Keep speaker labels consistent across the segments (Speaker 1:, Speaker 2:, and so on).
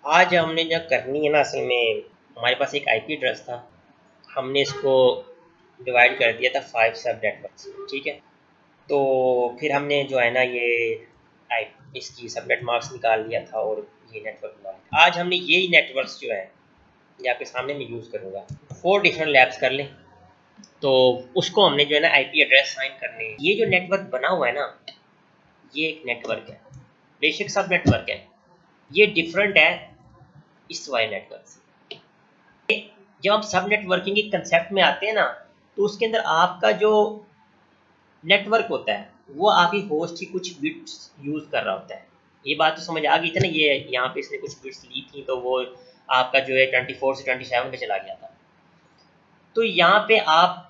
Speaker 1: आज हमने जो करनी है ना, असल में हमारे पास एक आईपी एड्रेस था। हमने इसको डिवाइड कर दिया था 5 सब नेटवर्क्स में, ठीक है। तो फिर हमने जो है ना ये आई इसकी सबनेट मार्क्स निकाल लिया था और ये नेटवर्क बना लिया। आज हमने यही नेटवर्क्स जो है ये आपके सामने मैं यूज़ करूँगा। 4 डिफरेंट लैब्स कर लें तो उसको हमने जो है ना आईपी एड्रेस साइन करने हैं। ये जो नेटवर्क बना हुआ है ना, ये एक नेटवर्क है, बेशक सब नेटवर्क है। ये डिफरेंट है इस वाले नेटवर्क से। जब हम सब नेटवर्किंग के कंसेप्ट में आते हैं ना, तो उसके अंदर आपका जो नेटवर्क होता है वो आपकी होस्ट की कुछ बिट्स यूज कर रहा होता है। ये बात तो समझ आ गई थी ना, ये यहाँ पे इसने कुछ बिट्स ली थी तो वो आपका जो है 24 से 27 पे चला गया था। तो यहाँ पे आप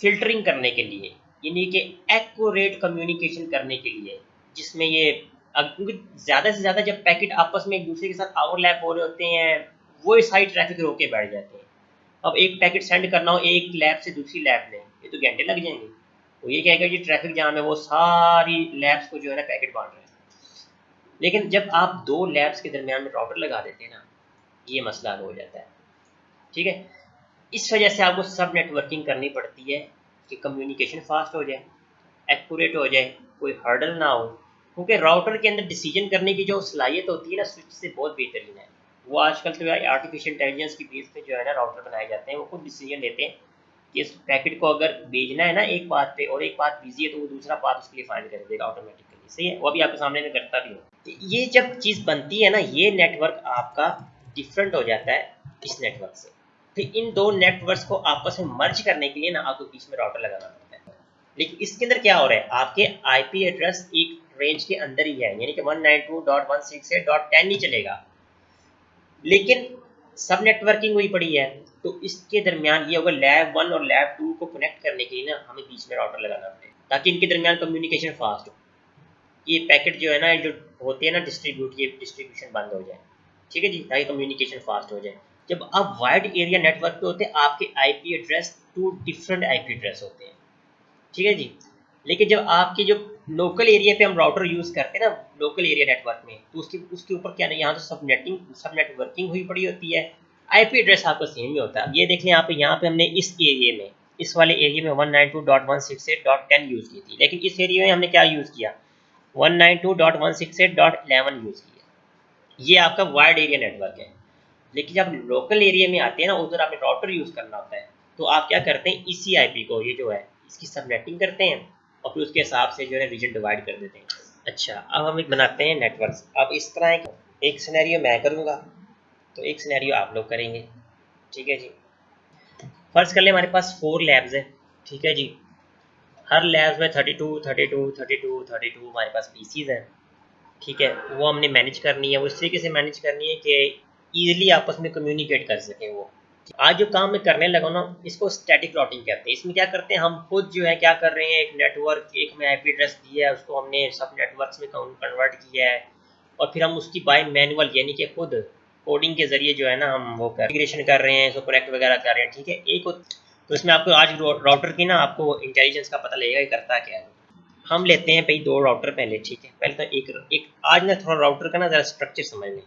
Speaker 1: फिल्टरिंग करने के लिए, यानी कि एक्यूरेट कम्युनिकेशन करने के लिए, जिसमें ये क्योंकि ज़्यादा से ज़्यादा जब पैकेट आपस में एक दूसरे के साथ ओवरलैप हो रहे होते हैं, वो सारी ट्रैफिक रोक के बैठ जाते हैं। अब एक पैकेट सेंड करना हो एक लैब से दूसरी लैब में, ये तो घंटे लग जाएंगे। तो ये कहेगा जी ट्रैफिक जाम है, वो सारी लैब्स को जो है ना पैकेट बांट रहे हैं। लेकिन जब आप दो लैब्स के दरमियान में राउटर लगा देते हैं ना, ये मसला हल हो जाता है, ठीक है। इस वजह से आपको सब नेटवर्किंग करनी पड़ती है कि कम्युनिकेशन फास्ट हो जाए, एक्यूरेट हो जाए, कोई हर्डल ना हो। क्योंकि राउटर के अंदर डिसीजन करने की जो सलाहियत होती है ना, स्विच से बहुत बेहतरीन है। वो आजकल तो आर्टिफिशियल इंटेलिजेंस की बेस पे जो है ना राउटर बनाए जाते हैं, वो खुद डिसीजन लेते हैं कि इस पैकेट को अगर भेजना है ना एक पाथ पे और एक पाथ बिजी है तो वो दूसरा पाथ उसके लिए फाइंड कर देगा ऑटोमेटिकली। सही है, वो अभी आपके सामने में करता भी हो। तो ये जब चीज़ बनती है ना, ये नेटवर्क आपका डिफरेंट हो जाता है इस नेटवर्क से। फिर इन दो नेटवर्क्स को आपस में मर्ज करने के लिए ना आपको बीच में राउटर लगाना पड़ता है। लेकिन इसके अंदर क्या हो रहा है, आपके आईपी एड्रेस एक रेंज के अंदर ही है, यानी कि 192.168.10 ही चलेगा। लेकिन सब नेटवर्किंग हुई पड़ी है, तो इसके दरमियान ये होगा लैब 1 और लैब 2 को कनेक्ट करने के लिए ना हमें बीच में राउटर लगाना पड़ेगा, ताकि इनके दरमियान कम्युनिकेशन फास्ट हो। ये पैकेट जो है ना जो होते हैं ना डिस्ट्रीब्यूट, ये डिस्ट्रीब्यूशन बंद हो जाए, ठीक है जी, ताकि कम्युनिकेशन फास्ट हो जाए। जब आप वाइड एरिया नेटवर्क पे होते हैं, आपके IP address 2 different IP address होते हैं, ठीक है जी। लेकिन जब आपके जो लोकल एरिया पे हम राउटर यूज़ करते हैं ना, लोकल एरिया नेटवर्क में, तो उसके उसके ऊपर क्या नहीं, यहाँ तो सब नेटवर्किंग हुई पड़ी होती है। आईपी एड्रेस आपका सेम ही होता है। ये देख लें यहाँ पे हमने इस एरिया में, इस वाले एरिया में 192.168.10 यूज़ की थी, लेकिन इस एरिया में हमने क्या यूज़ किया, 192.168.11 यूज़ किया। ये आपका वाइड एरिया नेटवर्क है। लेकिन जब लोकल एरिया में आते हैं ना, उधर आपने राउटर यूज़ करना होता है, तो आप क्या करते हैं, इसी आईपी को, ये जो है इसकी सबनेटिंग करते हैं और फिर उसके हिसाब से जो है रीजन डिवाइड कर देते हैं। अच्छा, अब हम एक बनाते हैं नेटवर्क्स। अब इस तरह एक सिनेरियो मैं करूँगा तो एक सिनेरियो आप लोग करेंगे, ठीक है जी। फर्ज कर ले हमारे पास 4 लैब्स हैं, ठीक है जी। हर लैब्स में 32 हमारे पास पीसीज हैं, ठीक है। वो हमने मैनेज करनी है, वो इस तरीके से मैनेज करनी है कि ईजिली आपस में कम्युनिकेट कर सकें वो। आज जो काम मैं करने लगा ना, इसको स्टैटिक राउटिंग कहते हैं। इसमें क्या करते हैं, हम खुद जो है क्या कर रहे हैं, एक नेटवर्क, एक में आईपी एड्रेस दिया है, उसको हमने सब नेटवर्क्स में कन्वर्ट किया है और फिर हम उसकी बाय मैनुअल यानी कि खुद कोडिंग के जरिए जो है ना हम वो कॉन्फ़िगरेशन कर रहे हैं, इसको कनेक्ट वगैरह कर रहे हैं, ठीक है। तो इसमें आपको आज राउटर की ना आपको इंटेलिजेंस का पता लगेगा कि करता क्या है। हम लेते हैं भाई 2 राउटर पहले, ठीक है। पहले तो एक आज ना थोड़ा राउटर का ना ज़रा स्ट्रक्चर समझ लें।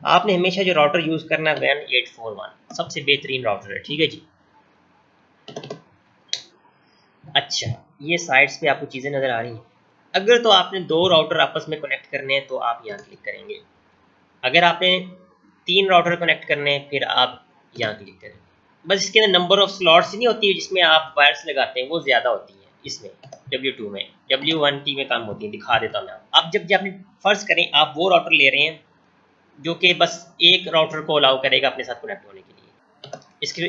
Speaker 1: आपने हमेशा जो राउटर यूज़ करना है 1841 सबसे बेहतरीन राउटर है, ठीक है जी। अच्छा, ये साइड्स पे आपको चीज़ें नज़र आ रही हैं। अगर तो आपने 2 राउटर आपस में कनेक्ट करने हैं तो आप यहाँ क्लिक करेंगे। अगर आपने 3 राउटर कनेक्ट करने हैं फिर आप यहाँ क्लिक करेंगे। बस इसके अंदर नंबर ऑफ स्लॉट्स नहीं होती है जिसमें आप वायर्स लगाते हैं, वो ज़्यादा होती है इसमें। W2 में, W1T में कम होती है, दिखा देता हूँ मैं आपको। अब जब आपने फ़र्ज़ करें आप वो राउटर ले रहे हैं जो कि बस एक राउटर को अलाउ करेगा अपने साथ कनेक्ट होने के लिए।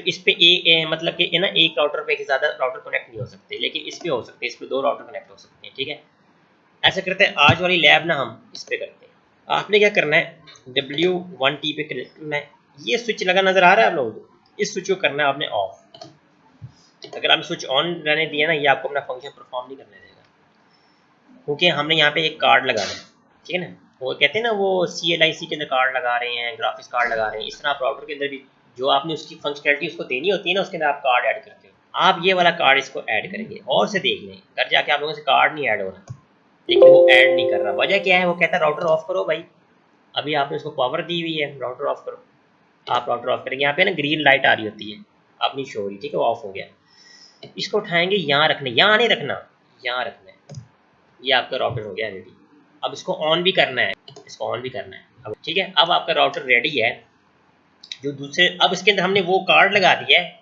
Speaker 1: इस पे मतलब कि ना एक राउटर पे ज़्यादा राउटर कनेक्ट नहीं हो सकते, लेकिन इस पे हो सकते हैं, इस पे 2 राउटर कनेक्ट हो सकते हैं, ठीक है। ऐसा करते हैं, आज वाली लैब ना हम इस पे करते हैं। आपने क्या करना है, W1T पे कनेक्ट करना है। ये स्विच लगा नज़र आ रहा है आप लोगों को, इस स्विच को करना है आपने ऑफ। अगर आपने स्विच ऑन रहने दिया ना, ये आपको अपना फंक्शन परफॉर्म नहीं करने देगा, क्योंकि हमने यहाँ पे एक कार्ड लगाना है, ठीक है ना। वो कहते हैं ना, वो CLIC के अंदर कार्ड लगा रहे हैं, ग्राफिक्स कार्ड लगा रहे हैं, इस तरह आप राउटर के अंदर भी जो आपने उसकी फंक्शनलिटी उसको देनी होती है ना, उसके अंदर आप कार्ड ऐड करते हो। आप ये वाला कार्ड इसको ऐड करेंगे और से देख लें, घर जाके आप लोगों से कार्ड नहीं ऐड हो रहा, लेकिन वो ऐड नहीं कर रहा। वजह क्या है, वो कहता है राउटर ऑफ करो भाई, अभी आपने उसको पावर दी हुई है, राउटर ऑफ करो। आप राउटर ऑफ करेंगे, यहाँ पे ना ग्रीन लाइट आ रही होती है, अब नहीं शो हो रही, ठीक है, वो ऑफ हो गया। इसको उठाएंगे, यहाँ रखना, यहाँ नहीं रखना, यहाँ रखना है। ये आपका राउटर हो गया रेडी। अब इसको ऑन भी करना है, इसको ऑन भी करना है अब, ठीक है। अब आपका राउटर रेडी है। जो दूसरे, अब इसके अंदर हमने वो कार्ड लगा दिया है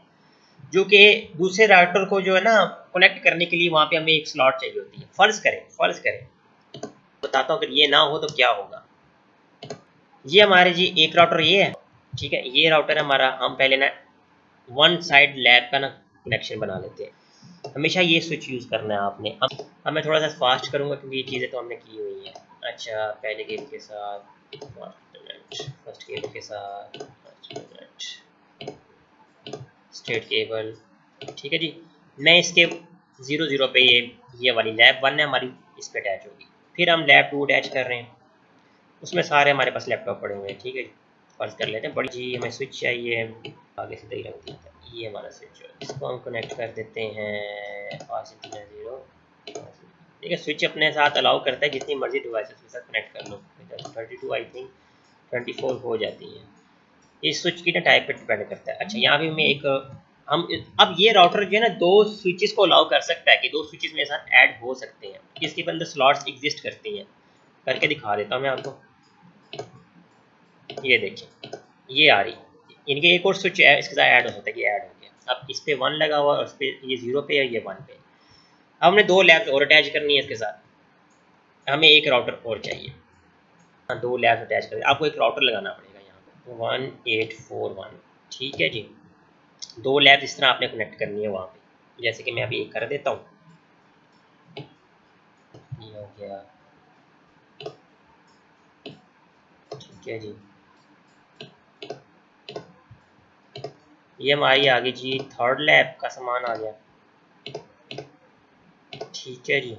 Speaker 1: जो कि दूसरे राउटर को जो है ना कनेक्ट करने के लिए वहाँ पे हमें एक स्लॉट चाहिए होती है। फर्ज करें बताता हूँ, अगर ये ना हो तो क्या होगा। ये हमारे जी एक राउटर ये है, ठीक है, ये राउटर है हमारा। हम पहले ना वन साइड लैब का ना कनेक्शन बना लेते हैं। हमेशा ये स्विच यूज़ करना है आपने। अब मैं थोड़ा सा फास्ट करूँगा क्योंकि ये चीज़ें तो हमने की हुई हैं। अच्छा, पहले केबल के साथ फर्स्ट केबल के साथ स्ट्रेट केबल, ठीक है जी। मैं इसके 0 0 पे ये वाली लैब 1 है हमारी, इस पर अटैच होगी। फिर हम लैब 2 अटैच कर रहे हैं, उसमें सारे हमारे पास लैपटॉप पड़े हुए हैं, ठीक है जी। फर्ज कर लेते हैं बड़ी जी, हमें स्विच चाहिए, आगे से दही रख दिया था, ये हमारा स्विच है। इसको हम कनेक्ट कर देते हैं 5 0, ठीक है। स्विच अपने साथ अलाउ करता है जितनी मर्जी डिवाइसेस के साथ कनेक्ट कर लो। 32 आई थिंक 24 हो जाती हैं। इस स्विच की ना टाइप पे डिपेंड करता है। अच्छा, यहाँ भी मैं एक हम अब ये राउटर जो है ना 2 स्विचेस को अलाउ कर सकता है कि 2 स्विचेस मेरे साथ ऐड हो सकते हैं। इसके अंदर स्लॉट्स एग्जिस्ट करती हैं, करके दिखा देता हूँ मैं आपको। ये देखिए, ये आ रही, इनके एक और स्विच है इसके साथ ऐड हो सकता है, ये ऐड हो गया। अब इस पे 1 लगा हुआ और इस पे ये 0 पे है, ये 1 पे। अब हमने 2 लैब्स और अटैच करनी है इसके साथ, हमें एक राउटर और चाहिए। हाँ, 2 लैब्स अटैच कर, आपको एक राउटर लगाना पड़ेगा यहाँ पे 1841, ठीक है जी। 2 लैब्स इस तरह आपने कनेक्ट करनी है वहाँ पे, जैसे कि मैं अभी एक कर देता हूँ। ये हो गया, ठीक है जी। ये हमारी आ गई जी, थर्ड लैब का सामान आ गया, ठीक है जी।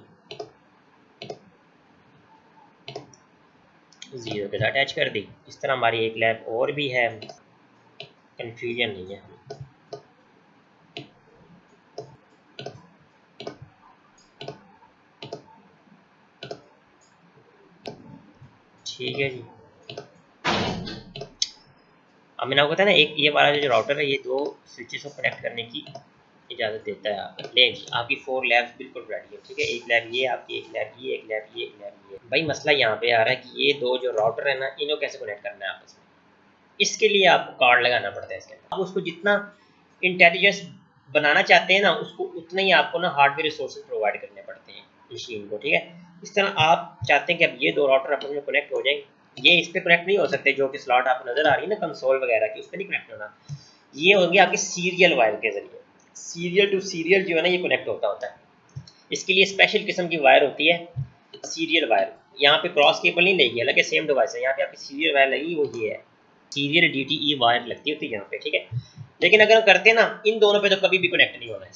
Speaker 1: 0 के साथ अटैच कर दी। इस तरह हमारी एक लैब और भी है, कन्फ्यूजन नहीं है। ठीक है जी। अब मैंने आपको बताया ना, एक ये वाला जो राउटर है ये 2 स्विचेस को कनेक्ट करने की इजाज़त देता है। आप ले जी, आपकी 4 लैब्स बिल्कुल रेडी है, ठीक है। एक लैब ये आपकी, एक लैब ये, एक लैब ये, एक लैब ये। भाई मसला यहाँ पे आ रहा है कि ये 2 जो राउटर है ना, इनको कैसे कनेक्ट करना है आपस में। इसके लिए आपको कार्ड लगाना पड़ता है इसके अंदर। आप उसको जितना इंटेलिजेंस बनाना चाहते हैं ना, उसको उतना ही आपको ना हार्डवेयर रिसोर्सेज प्रोवाइड करने पड़ते हैं मशीन को, ठीक है। इस तरह आप चाहते हैं कि अब ये 2 राउटर आपस में कनेक्ट हो जाएं, ये इस पर कनेक्ट नहीं हो सकते, जो कि स्लॉट आपको नजर आ रही है ना कंसोल वगैरह की, उस पर नहीं कनेक्ट होना। ये होंगे आपके सीरियल वायर के जरिए, सीरियल टू सीरियल जो है ना ये कनेक्ट होता है। इसके लिए स्पेशल किस्म की वायर होती है, सीरियल वायर। यहाँ पे क्रॉस केबल नहीं लेगी, हालांकि सेम डिवाइस है। यहाँ पे आपकी सीरियल वायर लगी, वो ये है, सीरियल DTE वायर लगती होती है यहाँ पे, ठीक है। लेकिन अगर हम करते हैं ना इन दोनों पे, तो कभी भी कनेक्ट नहीं होना है।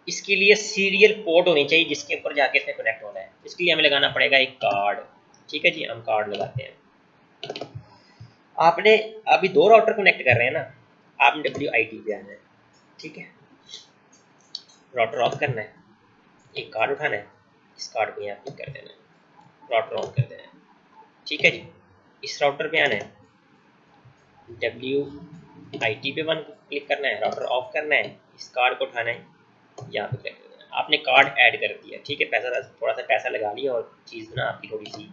Speaker 1: इसके लिए सीरियल पोर्ट होनी चाहिए जिसके ऊपर जाके इसमें कनेक्ट होना है। इसके लिए हमें लगाना पड़ेगा एक कार्ड, ठीक है जी। हम कार्ड लगाते हैं। आपने अभी 2 राउटर कनेक्ट कर रहे हैं ना, आपने WIT पे आना है, ठीक है। राउटर ऑफ करना है, एक कार्ड उठाना है, इस कार्ड को यहाँ क्लिक कर देना है, राउटर ऑन कर देना है, ठीक है जी। इस राउटर पे आना है, WIT पे 1 क्लिक करना है, राउटर ऑफ करना है, इस कार्ड को उठाना है, यहाँ पे क्लिक कर देना है। आपने कार्ड ऐड कर दिया, ठीक है। पैसा थोड़ा सा पैसा लगा लिया और चीज़ ना आपकी थोड़ी सी।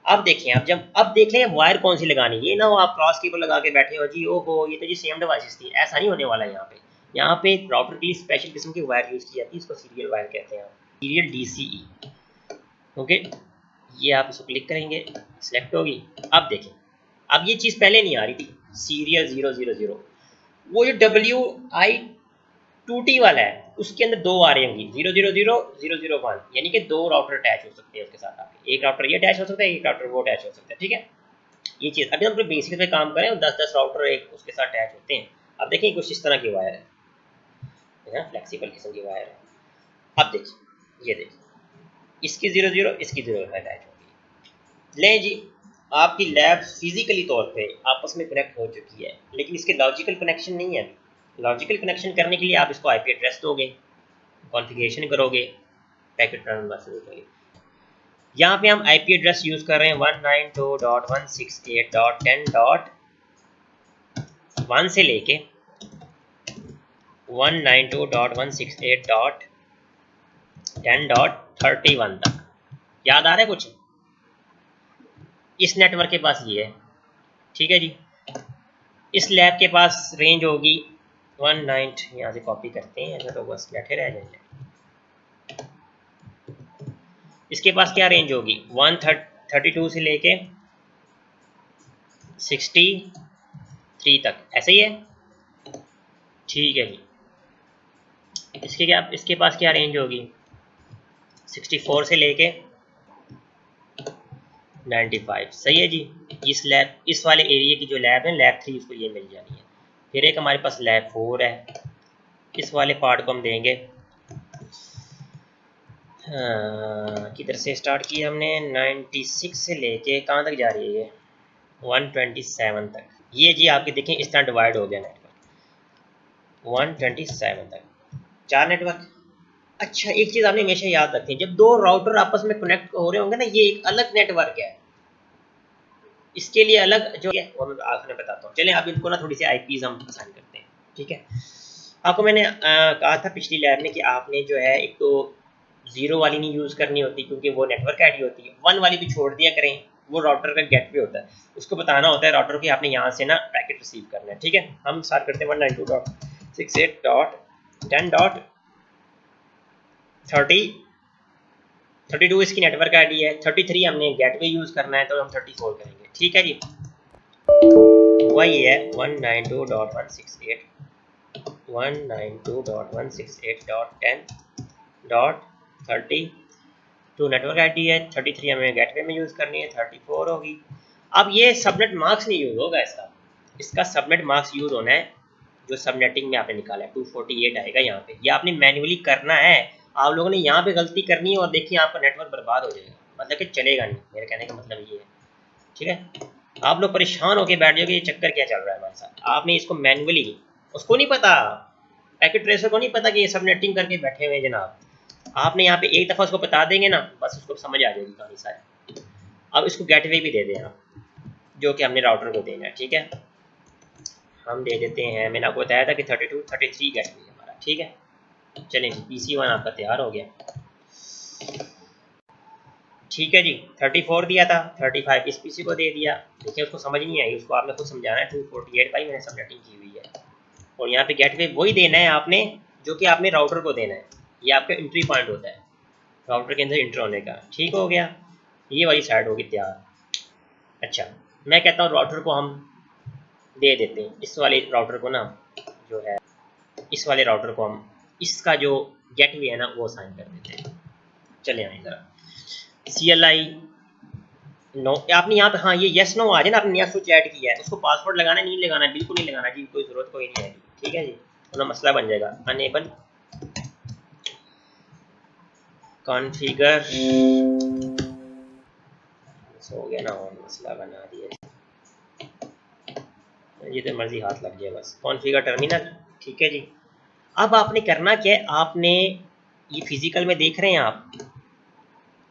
Speaker 1: अब देखें, अब देख लें वायर कौन सी लगानी है। ये ना हो आप क्रॉस केबल लगा के बैठे हो जी, ओहो ये तो जी सेम डिवाइसेस थी, ऐसा नहीं होने वाला है। यहाँ पे राउटर के लिए स्पेशल किस्म की वायर यूज़ की जाती है, इसको सीरियल वायर कहते हैं, सीरियल DCE, ओके। ये आप इसको क्लिक करेंगे, सिलेक्ट होगी। अब देखें, अब ये चीज़ पहले नहीं आ रही थी, सीरियल 0 0 0। वो जो WI2T वाला है उसके अंदर 2 आ रही होंगी, 0 0 0 0 0 1, यानी कि 2 राउटर अटैच हो सकते हैं उसके साथ आपके। एक राउटर ये अटैच हो सकता है, एक राउटर वो अटैच हो सकता है, ठीक है। ये चीज़ अभी हम लोग बेसिक पे काम करें, 10 राउटर एक उसके साथ अटैच होते हैं। अब देखिए कुछ इस तरह की वायर है, फ्लेक्सिबल किस्म की वायर है। अब देखिए, ये देखिए, इसकी 0 0, इसकी 0 अटैच होगी। ले जी, आपकी लैब फिजिकली तौर पे आपस में कनेक्ट हो चुकी है, लेकिन इसके लॉजिकल कनेक्शन नहीं है। लॉजिकल कनेक्शन करने के लिए आप इसको IP एड्रेस दोगे, कॉन्फ़िगरेशन करोगे, पैकेट ट्रांसफर करोगे। यहाँ पे हम आईपी एड्रेस यूज कर रहे हैं 192.168.10.1 से लेके 192.168.10.31 तक। याद आ रहा है कुछ? इस नेटवर्क के पास ये है, ठीक है जी। इस लैब के पास रेंज होगी 19, यहाँ से कॉपी करते हैं ऐसा तो बस बैठे रह जाएंगे। इसके पास क्या रेंज होगी 132 से लेके 63 तक, ऐसे ही है, ठीक है जी। इसके पास क्या रेंज होगी 64 से लेके 95, सही है जी। इस वाले एरिया की जो लैब है लैब 3 उसको ये मिल जानी है। फिर एक हमारे पास लैब 4 है, इस वाले पार्ट को हम देंगे किधर से स्टार्ट किया हमने 96 से लेके कहाँ तक जा रही है ये 127 तक। ये जी आपके देखें इस तरह डिवाइड हो गया नेटवर्क 127 तक, 4 नेटवर्क। अच्छा एक चीज़ आपने हमेशा याद रखनी है, जब दो राउटर आपस में कनेक्ट हो रहे होंगे ना, ये एक अलग नेटवर्क है, इसके लिए अलग जो है वो मैं आखिर में बताता हूँ। चलें अब इनको ना थोड़ी सी आईपीज हम असाइन करते हैं, ठीक है। आपको मैंने कहा था पिछली लैब में कि आपने जो है एक तो 0 वाली नहीं यूज़ करनी होती क्योंकि वो नेटवर्क आईडी होती है, 1 वाली भी छोड़ दिया करें, वो राउटर का गेटवे होता है, उसको बताना होता है राउटर की आपने यहाँ से ना पैकेट रिसीव करना है, ठीक है। हम स्टार्ट करते हैं 192.10.10.32 इसकी नेटवर्क आईडी है, 33 हमने गेटवे यूज़ करना है तो हम 34 करेंगे, ठीक है जी। वही है 192.168.10.32 नेटवर्क आईडी है, 33 हमें गेटवे में यूज़ करनी है, 34 होगी। अब ये सबनेट मार्क्स नहीं यूज़ होगा इसका सबनेट मार्क्स यूज़ होना है जो सबनेटिंग में आपने निकाला है 248 आएगा यहाँ पे, ये आपने मैन्युअली करना है। आप लोगों ने यहाँ पे गलती करनी है और देखिए आपका नेटवर्क बर्बाद हो जाएगा, मतलब कि चलेगा नहीं, मेरे कहने का मतलब ये है, ठीक है। आप लोग परेशान होकर बैठ जाओगे ये चक्कर क्या चल रहा है हमारे साथ। आपने इसको मैन्युअली, उसको नहीं पता, पैकेट ट्रेसर को नहीं पता कि ये सबनेटिंग करके बैठे हुए हैं जनाब। आपने यहाँ पे एक दफ़ा उसको बता देंगे ना, बस उसको समझ आ जाएगी कहानी सारी। अब इसको गेटवे भी दे दें आप, जो कि हमने राउटर को देना है, ठीक है। हम दे देते हैं, मैंने आपको बताया था कि 33 गेटवे है हमारा, ठीक है। चलें जी PC1 आपका तैयार हो गया, ठीक है जी। 34 दिया था, 35 इस पीसी को दे दिया। देखिए उसको समझ नहीं आई, उसको आपने खुद समझाना है 248 भाई मैंने सबनेटिंग की हुई है, और यहाँ पे गेटवे वही देना है आपने जो कि आपने राउटर को देना है। ये आपका एंट्री पॉइंट होता है राउटर के अंदर इंटर होने का, ठीक हो गया। ये वाली साइड होगी तैयार। अच्छा मैं कहता हूँ राउटर को हम दे देते हैं, इस वाले राउटर को ना जो है, इस वाले राउटर को हम इसका जो गेटवे है ना वो साइन कर देते हैं। चले आए ज़रा CLI नो, आपने यहाँ पे हाँ ये यस नो आ जाए ना, आपने नया स्विच ऐड किया है, उसको पासवर्ड लगाना नहीं लगाना, बिल्कुल नहीं लगाना जी, कोई ज़रूरत कोई नहीं है, ठीक है जी, वरना मसला बन जाएगा। अनेबल कॉन्फ़िगर हो गया ना, और मसला बना दिया, ये तो मर्जी हाथ लग जाए बस। कॉन्फ़िगर टर्मिनल, ठीक है जी। अब आपने करना क्या है, आपने ये फिजिकल में देख रहे हैं आप,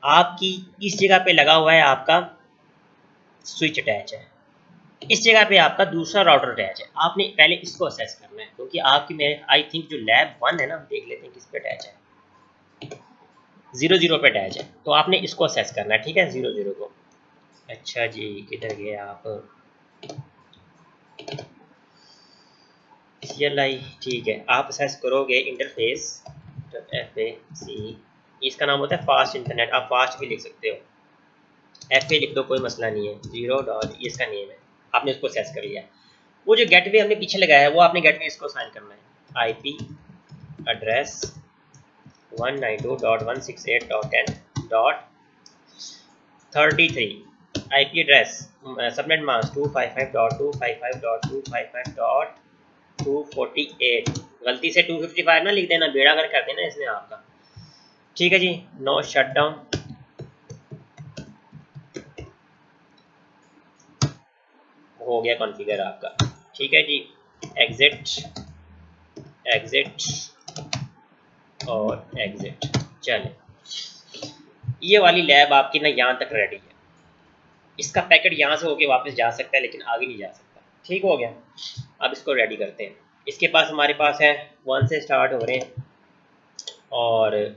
Speaker 1: आपकी इस जगह पे लगा हुआ है आपका स्विच अटैच है, इस जगह पे आपका दूसरा राउटर अटैच है। आपने पहले इसको असेस करना है क्योंकि आपकी मेरे आई थिंक जो लैब 1 है ना, देख लेते हैं किस पे अटैच है, 0 पे अटैच है, तो आपने इसको असेस करना है, ठीक है 0 को। अच्छा जी किधर गए आप, CLI, ठीक है। आप असेस करोगे इंटरफेस FAC, इसका नाम होता है फास्ट इंटरनेट, आप फास्ट भी लिख सकते हो, FA लिख दो कोई मसला नहीं है, 0 डॉट ये इसका नेम है। आपने उसको असेस कर लिया, वो जो गेटवे हमने पीछे लगाया है वो आपने गेटवे इसको साइन करना है, IP address 192.168.10.33, IP address subnet mask 255.255.255.248, गलती से 255 ना लिख देना, बेड़ा कर देना इसने आपका, ठीक है जी। नो शटडाउन, हो गया कॉन्फ़िगर आपका, ठीक है जी। एग्जिट एग्जिट और एग्जिट, चलें ये वाली लैब आपकी ना यहाँ तक रेडी है, इसका पैकेट यहाँ से होके वापस जा सकता है लेकिन आगे नहीं जा सकता। ठीक हो गया। अब इसको रेडी करते हैं। इसके पास हमारे पास है 1 से स्टार्ट हो रहे हैं और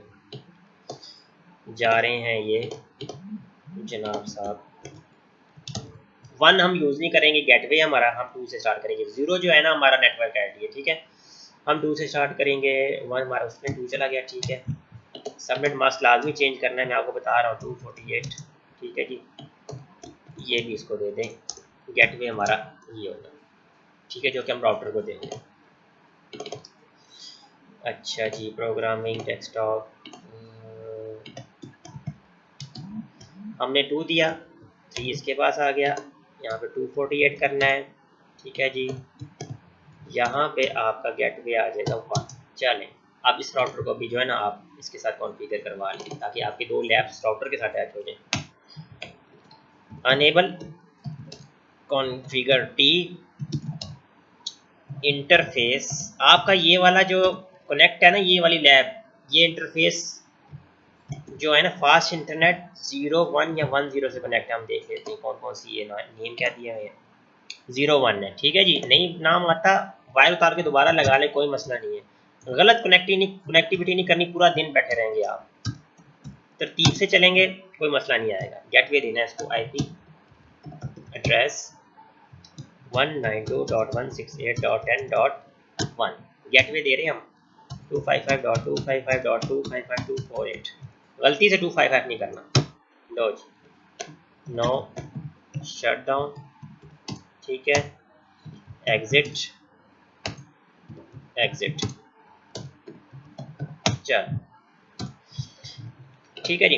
Speaker 1: जा रहे हैं ये जनाब साहब। 1 हम यूज़ नहीं करेंगे, गेटवे हमारा, हम 2 से स्टार्ट करेंगे। 0 जो है ना हमारा नेटवर्क आईडी है, ठीक है। हम 2 से स्टार्ट करेंगे, 1 हमारा उसमें 2 चला गया, ठीक है। सबनेट मास्क लाजमी चेंज करना है, मैं आपको बता रहा हूँ, 248, ठीक है जी। ये भी इसको दे दें, गेटवे हमारा ये होगा, ठीक है, जो कि हम राउटर को देंगे। अच्छा जी, प्रोग्रामिंग डेस्कटॉप हमने 2 दिया, 3 इसके पास आ गया, यहाँ पे 248 करना है, ठीक है जी। यहाँ पे आपका गेटवे आ जाएगा 1। चलें, अब इस राउटर को भी जो है ना आप इसके साथ कॉन्फ़िगर करवा लें ताकि आपके 2 लैब्स राउटर के साथ अटैच हो जाए। अनेबल कॉन्फ़िगर टी इंटरफेस, आपका ये वाला जो कनेक्ट है ना, ये वाली लैब, ये इंटरफेस जो है ना फास्ट इंटरनेट 01 या 10 से कनेक्ट है। हम देख लेते हैं कौन कौन सी ये नेम क्या दिया है। 01 है, ठीक है जी। नहीं नाम आता, वायर उतार के दोबारा लगा ले, कोई मसला नहीं है। गलत कनेक्टिविटी नहीं करनी, पूरा दिन बैठे रहेंगे आप। तरतीब से चलेंगे, कोई मसला नहीं आएगा। गेटवे देना है इसको, आईपी एड्रेस 192.168.10.1 गेटवे दे रहे हैं हम। 255.255.255.248 गलती से 255 नहीं करना। लो जी, नो शट डाउन, ठीक है, एग्जिट एग्जिट, चल ठीक है जी।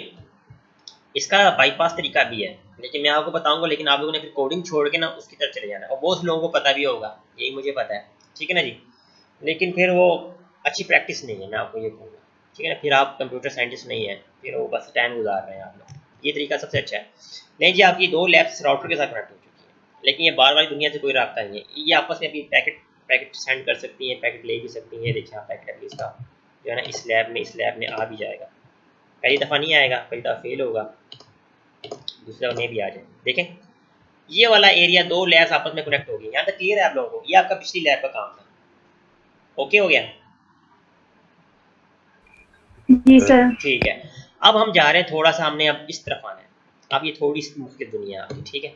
Speaker 1: इसका बाईपास तरीका भी है लेकिन मैं आपको बताऊंगा, लेकिन आप लोगों ने फिर कोडिंग छोड़ के ना उसकी तरफ चले जाना है, और बहुत लोगों को पता भी होगा, यही मुझे पता है, ठीक है ना जी। लेकिन फिर वो अच्छी प्रैक्टिस नहीं है, मैं आपको ये कहूँगा, ठीक है ना। फिर आप कंप्यूटर साइंटिस्ट नहीं है, फिर वो बस टाइम गुजार रहे हैं आप लोग। ये तरीका सबसे अच्छा है। नहीं जी, आपकी 2 लैब्स राउटर के साथ कनेक्ट हो चुकी है, लेकिन ये बार बार दुनिया से कोई रब्ता नहीं है। ये आपस में अभी पैकेट सेंड कर सकती हैं, पैकेट ले भी सकती हैं। देखिए आप पैकेट अभी इसका जो है ना इस लैब में आ भी जाएगा। पहली दफ़ा नहीं आएगा, पहली दफ़ा फेल होगा, दूसरे में भी आ जाए। देखें ये वाला एरिया 2 लैब्स आपस में कनेक्ट हो गई। यहाँ तक क्लियर है आप लोगों को? ये आपका पिछली लैब का काम था। ओके हो गया?
Speaker 2: जी सर।
Speaker 1: ठीक है। अब हम जा रहे हैं थोड़ा सा, हमने अब इस तरफ आना है। अब ये थोड़ी सी मुश्किल दुनिया आपकी, ठीक है।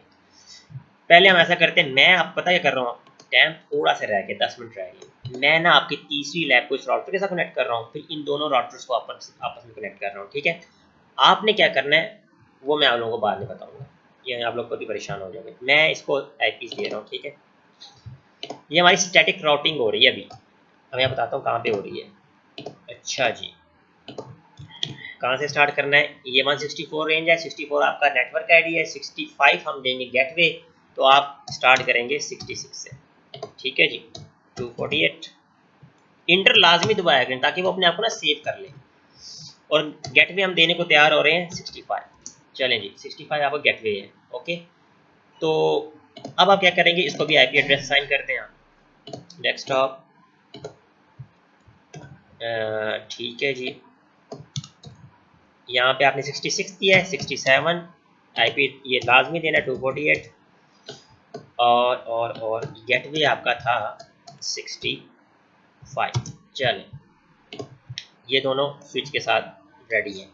Speaker 1: पहले हम ऐसा करते हैं, मैं आप पता क्या कर रहा हूँ, टाइम थोड़ा सा रह गया, 10 मिनट रह गए। मैं ना आपकी तीसरी लैब को इस राउटर के साथ कनेक्ट कर रहा हूँ, फिर इन दोनों राउटर्स को आपस में कनेक्ट कर रहा हूँ, ठीक है। आपने क्या करना है वो मैं आप लोगों को बाद में बताऊँगा, ये आप लोग को भी परेशान हो जाओगे। मैं इसको आईपीस दे रहा हूँ, ठीक है। ये हमारी स्टैटिक राउटिंग हो रही है अभी। अब मैं बताता हूँ कहाँ पे हो रही है। अच्छा जी, कहाँ से स्टार्ट करना है? ये 164 रेंज है, 64 आपका नेटवर्क आईडी है, 65 हम देंगे गेटवे, तो आप स्टार्ट करेंगे 66 से, ठीक है जी। 248 इंटर लाजमी दबाया करें ताकि वो अपने आप को ना सेव कर ले। और गेटवे हम देने को तैयार हो रहे हैं 65। चलें जी, 65 आपका गेटवे है, ओके। तो अब आप क्या करेंगे, इसको भी आईपी एड्रेस असाइन करते हैं आप, डेस्कटॉप, ठीक है जी। यहाँ पे आपने 66 दिया है, 67 आईपी ये लाजमी देना, 248 और गेटवे आपका था 65। चलें, ये दोनों स्विच के साथ रेडी हैं।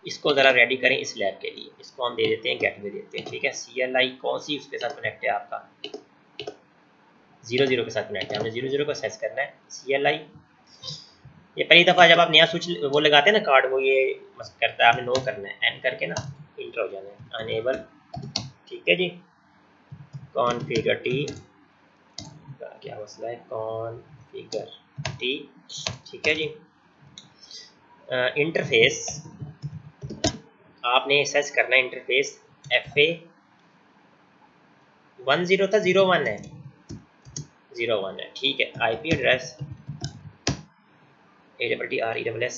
Speaker 1: इसको ज़रा रेडी करें इस लैब के लिए। इसको हम दे देते हैं गेटवे देते हैं, ठीक है। CLI कौन सी उसके साथ कनेक्ट है आपका? 00 के साथ कनेक्ट है, हमने 00 को सेट करना है। CLI ये पहली दफ़ा जब आप नया स्विच वो लगाते हैं ना कार्ड, वो ये करता है, आपने नो करना है, एन करके ना इंटर हो जाना है, अनेबल, ठीक है जी। कॉन्फ़िगर टी का क्या मसला है, कॉन्फ़िगर टी, ठीक है जी। इंटरफेस आपने सर्च करना है, इंटरफेस FA 10 था, 01 है, 01 है, ठीक है। IP एड्रेस ARESS,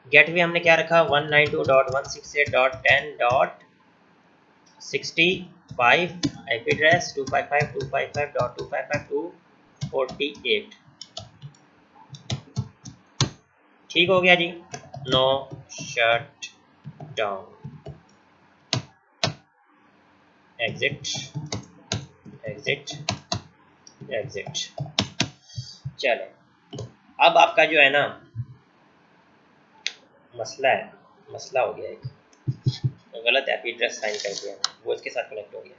Speaker 1: गेटवे हमने क्या रखा, 192.168.10.65, IP एड्रेस 255.255.255.248, ठीक हो गया जी। No shut down, exit exit exit. चलो अब आपका जो है ना मसला हो गया एक, तो गलत आईपी एड्रेस साइन कर दिया, वो इसके साथ कनेक्ट हो गया।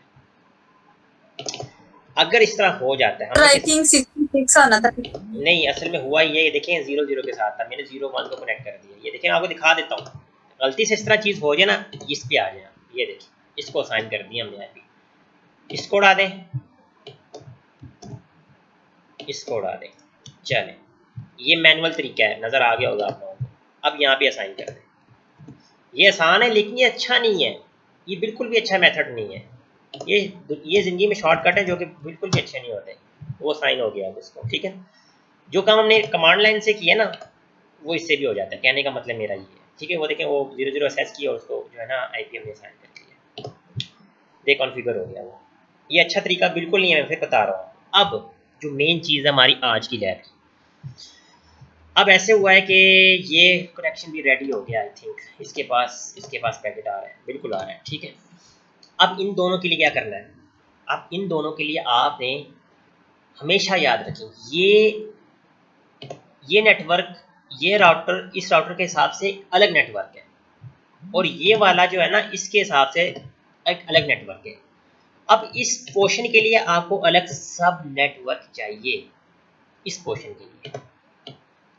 Speaker 1: अगर इस तरह हो जाता है,
Speaker 2: आई थिंक 66 आना था।
Speaker 1: नहीं, असल में हुआ ये देखें 00 के साथ था, मैंने 01 को कनेक्ट कर दिया। ये देखें, आपको दिखा देता हूँ, गलती से इस तरह चीज़ हो जाए ना, इस पे आ जाए। ये देखिए, इसको साइन कर दिया हमने आईपी, इसको उड़ा दें, इसको उड़ा दें। चलें, ये मैनुअल तरीका है, नज़र आ गया होगा आप लोगों को। अब यहाँ पे असाइन कर दें। ये आसान है लेकिन ये अच्छा नहीं है, ये बिल्कुल भी अच्छा मेथड नहीं है। ये ज़िंदगी में शॉर्टकट है जो कि बिल्कुल भी अच्छे नहीं होते। वो साइन हो गया अब इसको, ठीक है। जो काम हमने कमांड लाइन से किया ना, वो इससे भी हो जाता है। कहने का मतलब मेरा ये है, ठीक है। वो देखें, वो 00 असेस किया, उसको जो है ना आईपी हमने साइन कर दिया, कॉन्फ़िगर हो गया वो। ये अच्छा तरीका बिल्कुल नहीं है, मैं फिर बता रहा हूँ। अब जो मेन चीज़ है हमारी आज की लैब की, अब ऐसे हुआ है कि ये कनेक्शन भी रेडी हो गया। आई थिंक इसके पास पैकेट आ रहा है, बिल्कुल आ रहा है, ठीक है। अब इन दोनों के लिए क्या करना है, अब इन दोनों के लिए आपने हमेशा याद रखें, ये नेटवर्क, ये राउटर इस राउटर के हिसाब से अलग नेटवर्क है, और ये वाला जो है ना इसके हिसाब से एक अलग नेटवर्क है। अब इस पोर्शन के लिए आपको अलग सब नेटवर्क चाहिए। इस पोर्शन के लिए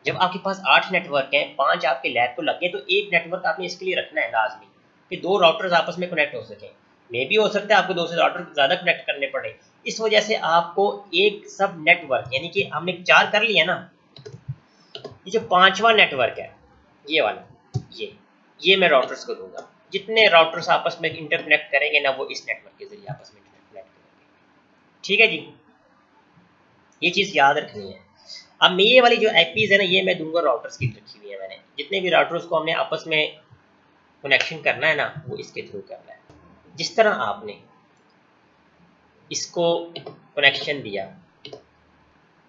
Speaker 1: जब आपके पास 8 नेटवर्क हैं, 5 आपके लैब को लग गए, तो एक नेटवर्क आपने इसके लिए रखना है लाजमी, कि 2 राउटर्स आपस में कनेक्ट हो सकें। मे भी हो सकता है आपको 2 से राउटर ज़्यादा कनेक्ट करने पड़े। इस वजह से आपको एक सब नेटवर्क, यानी कि हमने 4 कर लिया ना, ये जो 5वां नेटवर्क है, ये वाला, ये मैं राउटर्स को दूंगा। जितने राउटर्स आपस में इंटरकनेक्ट करेंगे ना, वो इस नेटवर्क के जरिए आपस में इंटरकनेक्ट करेंगे, ठीक है जी। ये चीज़ याद रखनी है। अब ये वाली जो आईपीज़ है ना, ये मैं दूंगा राउटर्स की रखी हुई है मैंने। जितने भी राउटर्स को हमने आपस में कनेक्शन करना है ना, वो इसके थ्रू करना है। जिस तरह आपने इसको कनेक्शन दिया,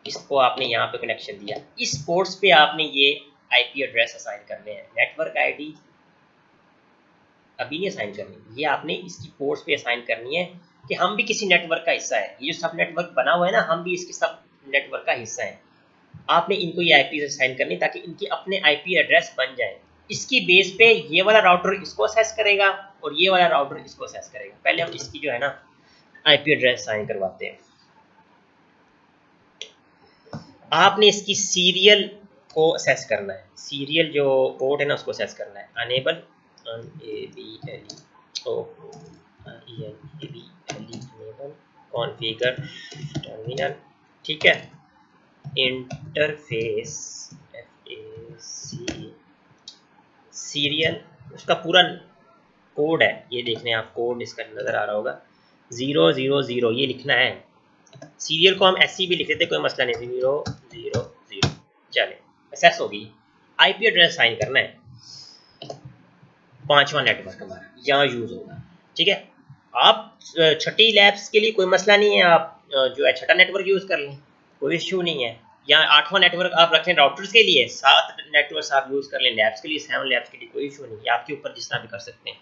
Speaker 1: इसको आपने यहाँ पे कनेक्शन दिया, इस पोर्ट्स पे आपने ये आईपी एड्रेस असाइन करने हैं। नेटवर्क आईडी अभी नहीं असाइन करनी, ये आपने इसकी पोर्ट्स पे असाइन करनी है कि हम भी किसी नेटवर्क का हिस्सा है। ये जो सब नेटवर्क बना हुआ है ना, हम भी इसके सब नेटवर्क का हिस्सा है। आपने इनको ये आईपी असाइन करनी ताकि इनके अपने आईपी एड्रेस बन जाए। इसकी बेस पे ये वाला राउटर इसको असेस करेगा और ये वाला राउटर इसको असेस करेगा। पहले हम इसकी जो है ना आईपी एड्रेस असाइन करवाते हैं। आपने इसकी सीरियल को असेस करना है, सीरियल जो पोर्ट है ना उसको असेस करना है। अनेबल अनेबल कॉन्फ़िगर टर्मिनल, ठीक है। इंटरफेस सीरियल, उसका पूरा कोड है, ये देख रहे हैं आप, कोड इसका नज़र आ रहा होगा 000, ये लिखना है। सीरियल को हम ऐसी भी लिख लेते, कोई मसला नहीं, 000। चले, असेस होगी। आईपी एड्रेस साइन करना है, 5वां नेटवर्क हमारा यहाँ यूज़ होगा, ठीक है। आप छठी लैब्स के लिए कोई मसला नहीं है, आप जो है छठा नेटवर्क यूज़ कर लें, कोई इश्यू नहीं है। या 8वां नेटवर्क आप रखें राउटर्स के लिए, 7 नेटवर्क आप यूज़ कर लें लैब्स के लिए, 7 लैब्स के लिए, कोई इशू नहीं है। आपके ऊपर जिस तरह भी कर सकते हैं।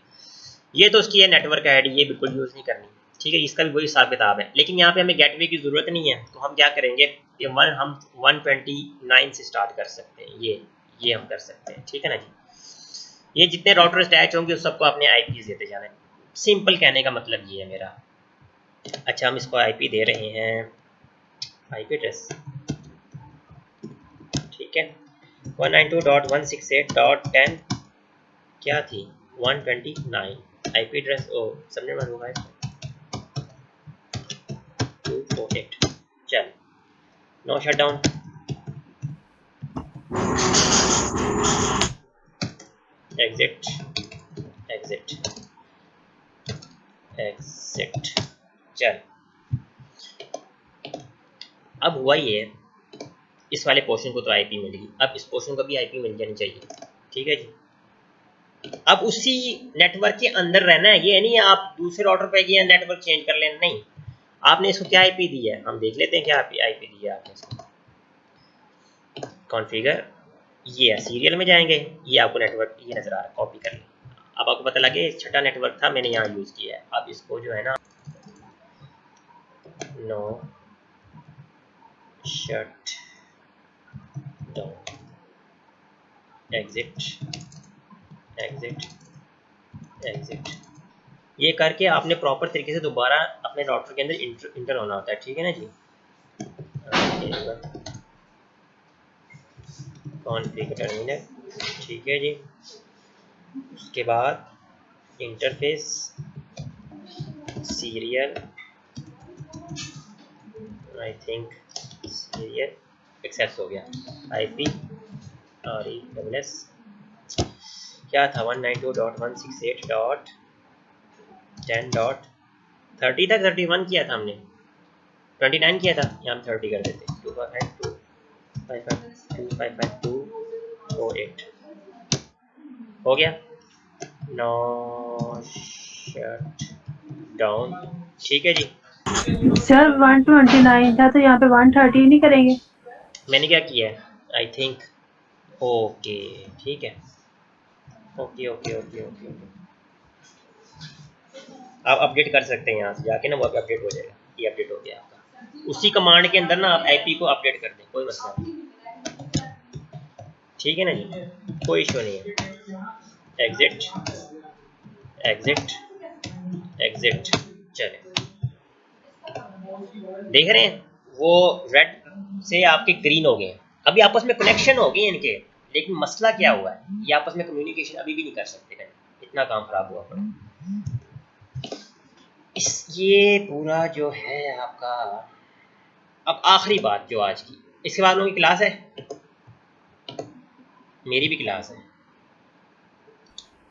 Speaker 1: ये तो उसकी है नेटवर्क आईडी, ये बिल्कुल यूज़ नहीं करनी, ठीक है। इसका भी वही हिसाब किताब है, लेकिन यहाँ पे हमें गेटवे की ज़रूरत नहीं है। तो हम क्या करेंगे कि हम 129 से स्टार्ट कर सकते हैं, ये हम कर सकते हैं, ठीक है ना जी। ये जितने राउटर अटैच होंगे उस सबको अपने आईपी देते जाना है। सिंपल कहने का मतलब ये है मेरा। अच्छा, हम इसको आईपी दे रहे हैं, आईपी एड्रेस, ठीक है। 192.168.10 क्या थी, 129 आईपी एड्रेस। ओ सबने मन होगा 248। चल, no shut down, exit exit exit. चल, अब हुआ ये, इस वाले पोर्शन को तो आईपी मिल गई, अब इस पोर्शन को भी आईपी मिल जानी चाहिए, ठीक है जी। अब उसी नेटवर्क के अंदर रहना है, ये नहीं आप दूसरे राउटर पे गए नेटवर्क चेंज कर लेना, नहीं। आपने इसको क्या आईपी दी है, हम देख लेते हैं क्या आईपी दी है आपने इसको। कॉन्फ़िगर, ये है, सीरियल में जाएंगे, ये आपको नेटवर्क ये नज़र आ रहा है, कॉपी कर लें। अब आपको पता लगे छठा नेटवर्क था, मैंने यहाँ यूज़ किया है। अब इसको जो है ना no shut down, exit exit exit. ये करके आपने प्रॉपर तरीके से दोबारा अपने राउटर के अंदर इंटर होना होता है, ठीक है ना जी। कॉन्फ़िग टर्मिनल, ठीक है जी। उसके बाद interface, serial, I think serial access हो गया, IP और EWS क्या था 192.168.10.30 था, 31 किया था हमने, 29 किया था, यहाँ हम 30 कर देते, 255.255.248 हो गया। नो शट डाउन, ठीक है जी।
Speaker 2: सर 129 था तो यहाँ पे 130 नहीं करेंगे?
Speaker 1: मैंने क्या किया है, आई थिंक ओके, ठीक है, okay okay okay okay okay. आप अपडेट कर सकते हैं यहाँ से जाके ना, वो अपडेट हो जाएगा, ये अपडेट हो गया आपका। उसी कमांड के अंदर ना आप IP को अपडेट कर दें, कोई मसला नहीं, ठीक है ना जी, कोई इशू नहीं है। एग्जिट एग्जिट एग्जिट, चले देख रहे हैं वो रेड से आपके ग्रीन हो गए हैं, अभी आपस में कनेक्शन हो गए हैं इनके, लेकिन मसला क्या हुआ है, ये आपस में कम्युनिकेशन अभी भी नहीं कर सकते हैं, इतना काम खराब हुआ पड़ा। ये पूरा जो है आपका, अब आखिरी बात जो आज की, इसके बाद लोगों की क्लास है, मेरी भी क्लास है,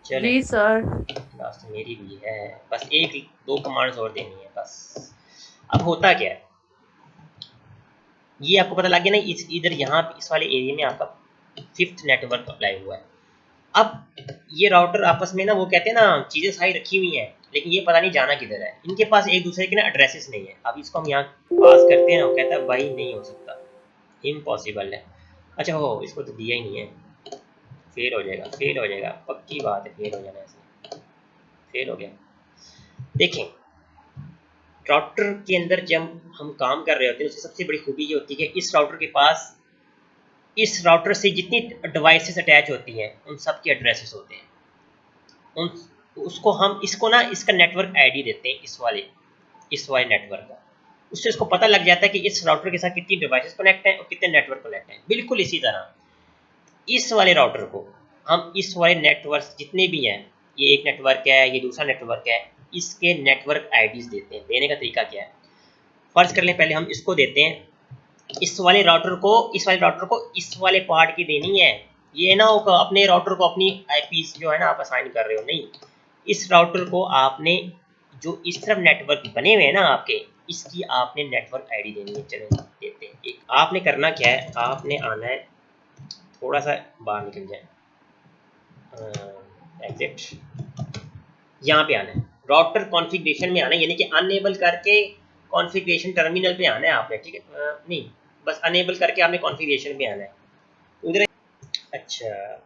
Speaker 1: चले
Speaker 2: जी सर।
Speaker 1: क्लास तो मेरी भी है, बस एक दो कमांड्स और देनी है बस। अब होता क्या है, ये आपको पता लग गया ना, इस इधर यहाँ इस वाले एरिया में आपका 5th नेटवर्क अप्लाई हुआ है। अब ये राउटर आपस में ना, वो कहते हैं ना चीज़ें सारी रखी हुई हैं, लेकिन ये पता नहीं जाना किधर है, इनके पास एक दूसरे के ना एड्रेसेस नहीं है। अब इसको हम यहाँ पास करते हैं, वो कहता है भाई नहीं हो सकता, इम्पॉसिबल है। अच्छा हो, इसको तो दिया ही नहीं है, फेल हो जाएगा, फेल हो जाएगा, पक्की बात है फेल हो जाना, ऐसे फेल हो गया। देखें राउटर के अंदर जब हम काम कर रहे होते हैं, उसकी सबसे बड़ी खूबी ये होती है कि इस राउटर के पास, इस राउटर से जितनी डिवाइसेस अटैच होती हैं उन सब के एड्रेसेस होते हैं, उन उसको हम इसको ना इसका नेटवर्क आईडी देते हैं, इस वाले नेटवर्क का, उससे इसको पता लग जाता है कि इस राउटर के साथ कितनी डिवाइसेस कनेक्ट हैं और कितने नेटवर्क कनेक्ट हैं। बिल्कुल इसी तरह इस वाले राउटर को हम इस वाले नेटवर्क जितने भी हैं, ये एक नेटवर्क है, ये दूसरा नेटवर्क है, इसके नेटवर्क आईडीज देते हैं। देने का तरीका क्या है, फर्ज कर लें पहले हम इसको देते हैं, इस वाले राउटर को इस वाले पार्ट की देनी है। ये ना हो कि अपने राउटर को अपनी आईपीस जो है ना आप असाइन कर रहे हो, नहीं, इस राउटर को आपने जो इस तरफ नेटवर्क बने हुए हैं ना आपके, इसकी आपने नेटवर्क आईडी देनी है। चलो देते हैं, एक आपने करना क्या है, आपने आना है, थोड़ा सा बाहर निकल जाए, एग्जिट, यहाँ पे आना है, राउटर कॉन्फ़िगरेशन में आना है, यानी कि अनेबल करके कॉन्फ़िगरेशन टर्मिनल पे आना है आपने, ठीक है, नहीं बस अनेबल करके आपने कॉन्फ़िगरेशन पे आना है उधर। अच्छा,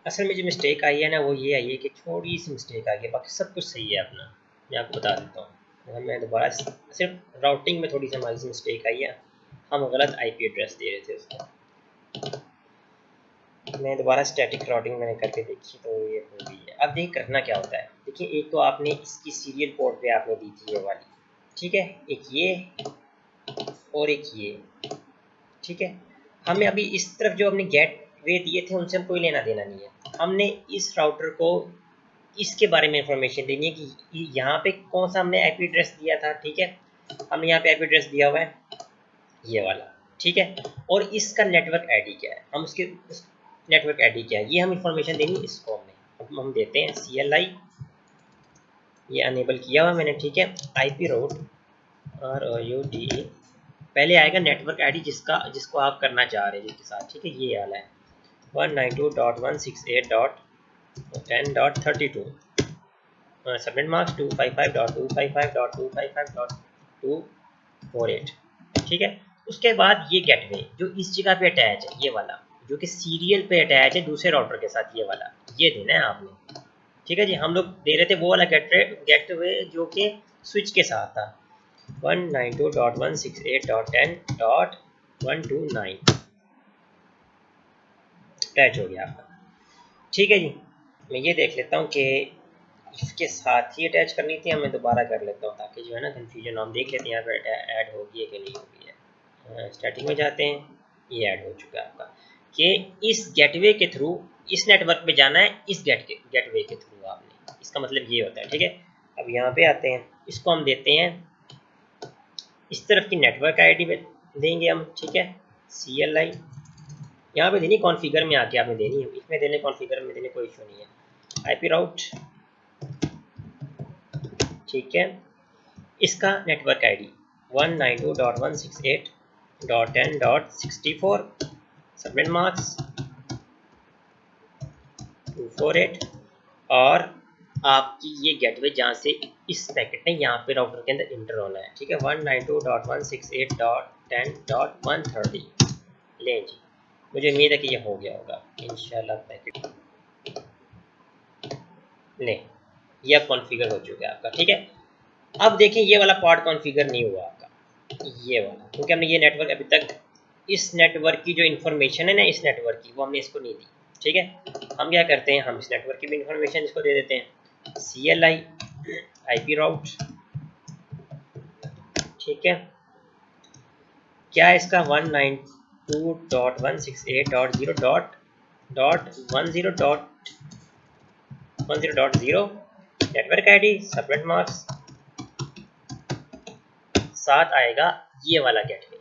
Speaker 1: असल में जो मिस्टेक आई है ना, वो ये आई है कि थोड़ी सी मिस्टेक आ गई, बाकी सब कुछ सही है अपना, मैं आपको बता देता हूँ। मैं दोबारा सिर्फ राउटिंग में थोड़ी सी हमारी सी मिस्टेक आई है, हम गलत IP एड्रेस दे रहे थे उसको। मैं दोबारा स्टैटिक राउटिंग मैंने करके देखी तो ये हो गई है। अब देखिए करना क्या होता है, देखिए एक तो आपने इसकी सीरियल पोर्ट पे आपने दी थी ये वाली, ठीक है, एक ये और एक ये, ठीक है। हमें अभी इस तरफ जो हमने गेट वे दिए थे उनसे हम कोई लेना देना नहीं है, हमने इस राउटर को इसके बारे में इंफॉर्मेशन देनी है कि यहाँ पे कौन सा हमने IP एड्रेस दिया था, ठीक है, हमने यहाँ पे IP एड्रेस दिया हुआ है ये वाला, ठीक है, और इसका नेटवर्क आईडी क्या है, हम उसके नेटवर्क आईडी क्या है, ये हम इंफॉर्मेशन देंगे इस फॉर्म में। हम देते हैं CLI, ये अनेबल किया हुआ मैंने, ठीक है, IP route ROUTE, पहले आएगा नेटवर्क आईडी जिसको आप करना चाह रहे हैं जिसके साथ, ठीक है, ये वाला है 192.168.10.32, सबनेट मास्क 255.255.255.248, ठीक है। उसके बाद ये गेटवे जो इस जगह पे अटैच है, ये वाला जो कि सीरियल पे अटैच है दूसरे राउटर के साथ, ये वाला ये देना है आपने, ठीक है जी। हम लोग दे रहे थे वो वाला गेटवे जो कि स्विच के साथ था, 192.168.10.129 अटैच हो गया आपका। ठीक है जी, मैं ये देख लेता हूँ कि इसके साथ ही अटैच करनी थी, मैं दोबारा कर लेता हूँ ताकि जो है ना कन्फ्यूजन, हम देख लेते हैं यहाँ पर ऐड होगी है कि नहीं होगी है। स्टार्टिंग में जाते हैं, ये ऐड हो चुका है आपका कि इस गेटवे के थ्रू इस नेटवर्क पे जाना है, इस गेटवे के थ्रू आपने, इसका मतलब ये होता है। ठीक है, अब यहाँ पे आते हैं, इसको हम देते हैं इस तरफ की नेटवर्क आईडी देंगे हम। ठीक है, CLI यहाँ पे देनी, कॉन्फ़िगर में आके आपने देनी है, इसमें देने कॉन्फ़िगर में देने कोई इशू नहीं है। IP राउट, ठीक है, इसका नेटवर्क आईडी 192.168.10.64 सबनेट मास्क 248 और आपकी ये गेटवे जहाँ से इस पैकेट ने यहाँ पे राउटर के अंदर इंटर होना है। ठीक है, 192.168.10.130 ले जी, मुझे उम्मीद है कि ये हो गया होगा इंशाल्लाह। पैकेट ले, ये अब कॉन्फ़िगर हो चुका है आपका। ठीक है, अब देखिए ये वाला पार्ट कॉन्फ़िगर नहीं हुआ आपका, ये वाला, क्योंकि हमने ये नेटवर्क अभी तक, इस नेटवर्क की जो इन्फॉर्मेशन है ना इस नेटवर्क की, वो हमने इसको नहीं दी। ठीक है, हम क्या करते हैं, हम इस नेटवर्क की भी इन्फॉर्मेशन इसको दे देते हैं। CLI IP राउट, ठीक है, क्या है इसका 192.168.0.10.10.0 नेटवर्क आईडी सबनेट मास्क, साथ आएगा ये वाला गेटवे,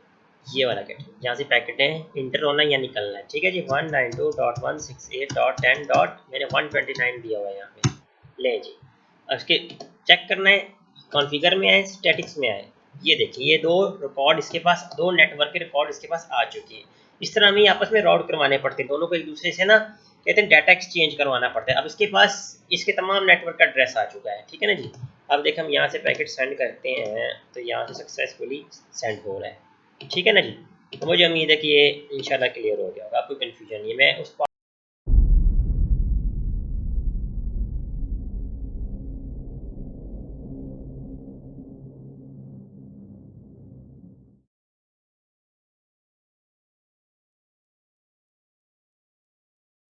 Speaker 1: ये वाला गेटवे जहाँ से पैकेट है इंटर होना या निकलना है। ठीक है जी, 192.168.10. मैंने 129 दिया हुआ है यहाँ पे, ले जी। अब इसके चेक करना है, कॉन्फ़िगर में आए, स्टैटिक्स में आए, ये देखिए ये दो रिकॉर्ड इसके पास, दो नेटवर्क के रिकॉर्ड इसके पास आ चुके हैं। इस तरह हमें आपस में राउट करवाने पड़ते हैं, दोनों को एक दूसरे से ना कहते हैं डाटा एक्सचेंज करवाना पड़ता है। अब इसके पास इसके तमाम नेटवर्क का एड्रेस आ चुका है। ठीक है ना जी, अब देखें हम यहाँ से पैकेट सेंड करते हैं तो यहाँ से सक्सेसफुली सेंड हो रहा है। ठीक है ना जी, तो मुझे उम्मीद है कि ये इंशाल्लाह क्लियर हो गया होगा, आपको कन्फ्यूजन नहीं है। मैं उस